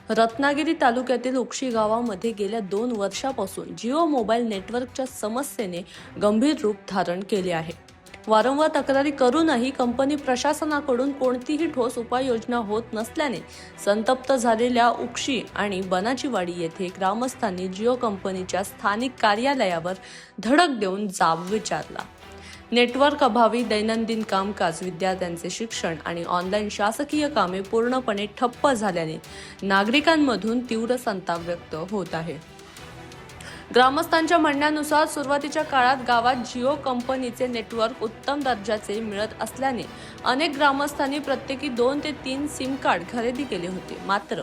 रत्नागिरी तालुक्यातील उक्षी गावामध्ये गेल्या 2 वर्षापासून जिओ मोबाईल नेटवर्कच्या समस्येने गंभीर रूप धारण केले आहे। वारंवार तक्रारी करूनही कंपनी प्रशासनाकडून कोणतीही ठोस उपाययोजना होत नसल्याने संतप्त झालेल्या उक्षी आणि बनाचीवाडी येथे ग्रामस्थांनी जिओ कंपनीच्या स्थानिक कार्यालयावर धडक देऊन जाब विचारला। नेटवर्क अभावी दैनंदिन कामकाज, विद्यार्थ्यांचे शिक्षण आणि ऑनलाईन शासकीय कामे पूर्णपणे ठप्प झाल्याने नागरिकांमधून तीव्र संताप व्यक्त होत आहे। ग्रामस्थांच्या म्हणण्यानुसार सुरुवातीच्या काळात गावात जिओ कंपनीचे नेटवर्क उत्तम दर्जाचे मिळत असल्याने अनेक ग्रामस्थांनी प्रत्येकी 2 ते 3 सिम कार्ड खरेदी केले होते। मात्र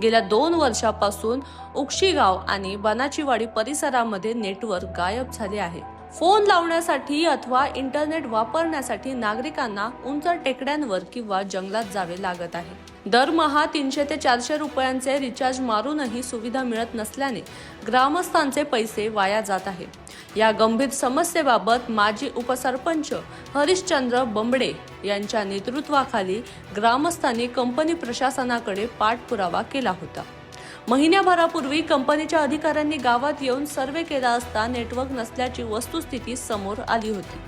गेल्या 2 वर्षापासून उक्षी गाव आणि बनाचीवाडी परिसरामध्ये नेटवर्क गायब झाले आहे। फोन लावण्यासाठी अथवा इंटरनेट वापरण्यासाठी नागरिकांना उंच टेकड्यांवर किंवा जंगलात जावे लागत आहे। दरमहा 300 ते 400 रुपयांचे रिचार्ज मारूनही सुविधा मिळत नसल्याने ग्रामस्थांचे पैसे वाया जात आहेत। या गंभीर समस्येबाबत माजी उपसरपंच हरिश्चंद्र बंबडे यांच्या नेतृत्वाखाली ग्रामस्थांनी कंपनी प्रशासनाकडे पाठपुरावा केला होता। महिन्याभरापूर्वी कंपनीच्या अधिकाऱ्यांनी गावात येऊन सर्वे केला असता नेटवर्क नसल्याची वस्तुस्थिती समोर आली होती।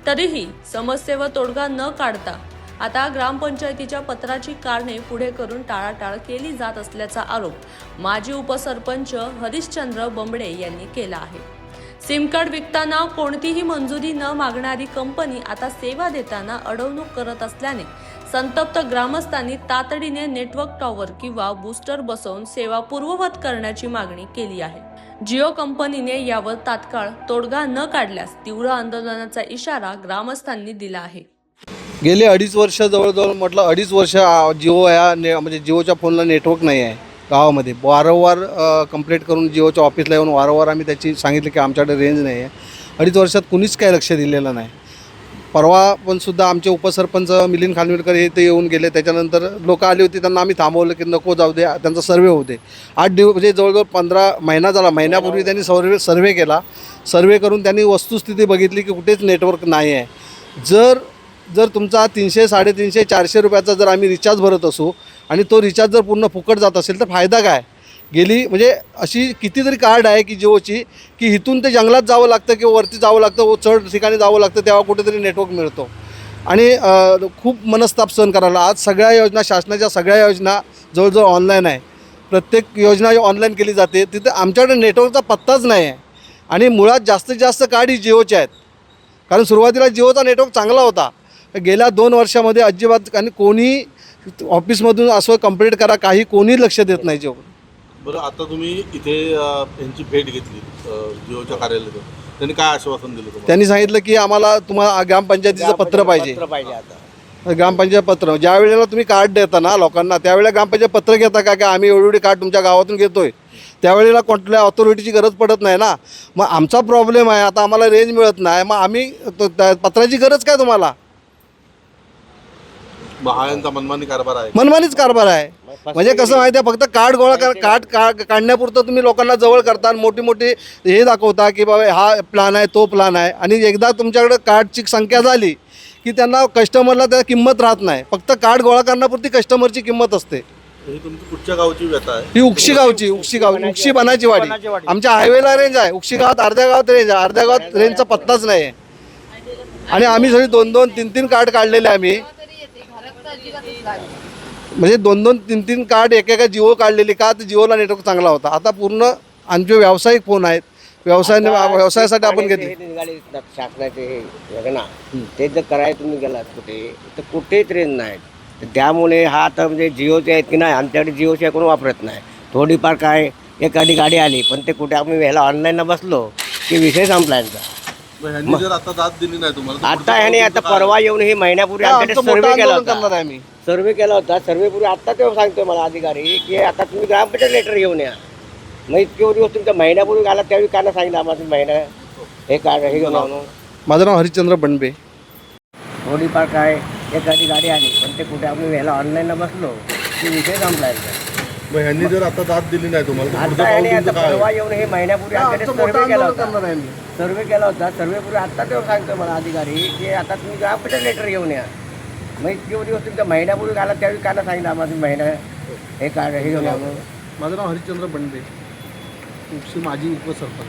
तरीही समस्येवर तोडगा न काढता आता ग्रामपंचायतीच्या पत्राची कारणे पुढे करून टाळाटाळ केली जात असल्याचा आरोप माजी उपसरपंच हरिश्चंद्र बंबडे यांनी केला आहे। सिम कार्ड विकताना कोणतीही मंजुरी न मागणारी कंपनी आता सेवा देताना अडवणूक करत असल्याने संतप्त ग्रामस्थांनी तातडीने नेटवर्क टॉवर किंवा बूस्टर बसवून सेवा पूर्ववत करण्याची मागणी केली आहे। जिओ कंपनीने यावर तात्काळ तोडगा न काढल्यास तीव्र आंदोलनाचा इशारा ग्रामस्थांनी दिला आहे। गेले 2.5 वर्ष जवळजवळ म्हटलं 2.5 वर्ष जिओ म्हणजे जिओच्या फोनला नेटवर्क नाही आहे गावामध्ये। वारंवार कंप्लेंट करून जिओच्या ऑफिसला येऊन वारंवार आम्ही त्याची सांगितलं की आमच्याकडे रेंज नाही आहे। 2.5 वर्षात कुणीच काय लक्ष दिलेलं नाही। परवा पण सुद्धा आमचे उपसरपंच मिलिंद खानविलकर हे ते येऊन गेले। त्याच्यानंतर लोक आली होती, त्यांना आम्ही थांबवलं की नको जाऊ दे, त्यांचा सर्वे होते। 8 दिवस म्हणजे जवळजवळ 15 महिना झाला। महिन्यापूर्वी त्यांनी सर्वे केला। सर्वे करून त्यांनी वस्तुस्थिती बघितली की कुठेच नेटवर्क नाही आहे। जर तुमचा 300, 350, 400 रुपयाचा जर आम्ही रिचार्ज भरत असू आणि तो रिचार्ज जर पूर्ण फुकट जात असेल तर फायदा काय? म्हणजे अशी कितीतरी कार्ड आहे की जिओची की इथून ते जंगलात जावं लागतं किंवा वरती जावं लागतं, चढ ठिकाणी जावं लागतं, तेव्हा कुठेतरी नेटवर्क मिळतो। आणि खूप मनस्ताप सहन करायला आज सगळ्या योजना, शासनाच्या सगळ्या योजना जवळजवळ ऑनलाईन आहे। प्रत्येक योजना ऑनलाईन केली जाते, तिथे आमच्याकडे नेटवर्कचा पत्ताच नाही आहे। आणि मुळात जास्तीत जास्त कार्ड ही जिओचे आहेत, कारण सुरुवातीला जिओचा नेटवर्क चांगला होता। गेल्या 2 वर्षामध्ये अजिबात आणि कोणी ऑफिसमधून असं कंप्लेंट करा, काही कोणी लक्ष देत नाही जिओ। बरं, आता तुम्ही इथे यांची भेट घेतली जिओच्या कार्यालयात, त्यांनी काय आश्वासन दिलं तुम्हाला? त्यांनी सांगितलं की आम्हाला तुम्हाला ग्रामपंचायतीचं पत्र पाहिजे। आता ग्रामपंचायत पत्र ज्या वेळेला तुम्ही कार्ड देता ना लोकांना, त्यावेळेला ग्रामपंचायत पत्र घेता का की आम्ही एवढी कार्ड तुमच्या गावातून घेतोय? त्यावेळेला कोणत्या ऑथॉरिटीची गरज पडत नाही ना। मग आमचा प्रॉब्लेम आहे, आता आम्हाला रेंज मिळत नाही, मग आम्ही पत्राची गरज काय तुम्हाला? महायांचा मनमानी कारभार आहे, मनमानीच कारभार आहे। म्हणजे कसं माहिती आहे, फक्त कार्ड गोळा कार्ड काढण्यापुरतं तुम्ही लोकांना जवळ करता, मोठी हे दाखवता की बाबा हा प्लॅन आहे, तो प्लॅन आहे। आणि एकदा तुमच्याकडे कार्डची संख्या झाली की त्यांना कस्टमरला त्याला किंमत राहत नाही। फक्त कार्ड गोळा करण्यापुरती कस्टमरची किंमत असते। ही तुमची कुठच्या गावची व्यथा आहे? ही उक्षी गावची, उक्षी बनाचीवाडी। आमच्या हायवेला रेंज आहे, उक्षी गावात अर्ध्या गावात रेंज आहे, अर्ध्या गावात रेंजचा पत्ताच नाही आहे। आणि आम्ही सगळी 2-2, 3-3 कार्ड काढलेले आम्ही, म्हणजे 2-2, 3-3 कार्ड एकेका जिओ काढलेली का तर जिओला नेटवर्क चांगला होता। आता पूर्ण आमचे व्यावसायिक फोन आहेत, व्यवसायासाठी आपण घेतले। शासनाचे योजना ते जर करायला तुम्ही गेलात तर कुठेच रेंज नाही। तर त्यामुळे हा आता म्हणजे जिओचे आहेत की नाही, आमच्याकडे जिओचे कोण वापरत नाही। थोडीफार काय एखादी गाडी आली, पण ते कुठे आम्ही ह्याला ऑनलाईन बसलो की विषय संपला यांचा। जर आता दाद दिली नाही तुम्हाला, आता ह्याने आता परवा येऊन हे महिन्यापूर्वी आमच्याकडे सर्वे केला होता। सर्वे केला होता, सर्वेपूर्वी आता तेव्हा सांगतोय मला अधिकारी की आता तुम्ही ग्रामपंचायत लेटर घेऊन या। मग इतकी दिवस तुमच्या महिन्यापूर्वी आला, त्यावेळी का सांगितलं आम्हाला महिना हे कार्ड हे घेऊन? माझं नाव हरिश्चंद्र बंडबे। थोडीफार काय एखादी गाडी आली, पण ते कुठे आम्ही ह्याला ऑनलाईन बसलो की विषय संपला यांचा। ह्यांनी जर आता दाद दिली नाही तुम्हाला, आता परवा येऊन हे महिन्यापूर्वी आमच्याकडे सर्वे केला होता। सर्वेपूर्वी आता तेव्हा सांगतोय मला अधिकारी की आता तुम्ही ग्रामपंचायत लेटर घेऊन या। मग इतके दिवस तुमच्या महिन्यापूर्वी आला, त्यावेळी का सांगितलं आम्हाला महिना हे कार्ड हे घेऊन या मग. माझं नाव हरिश्चंद्र बंडे, माजी उपसरपंच.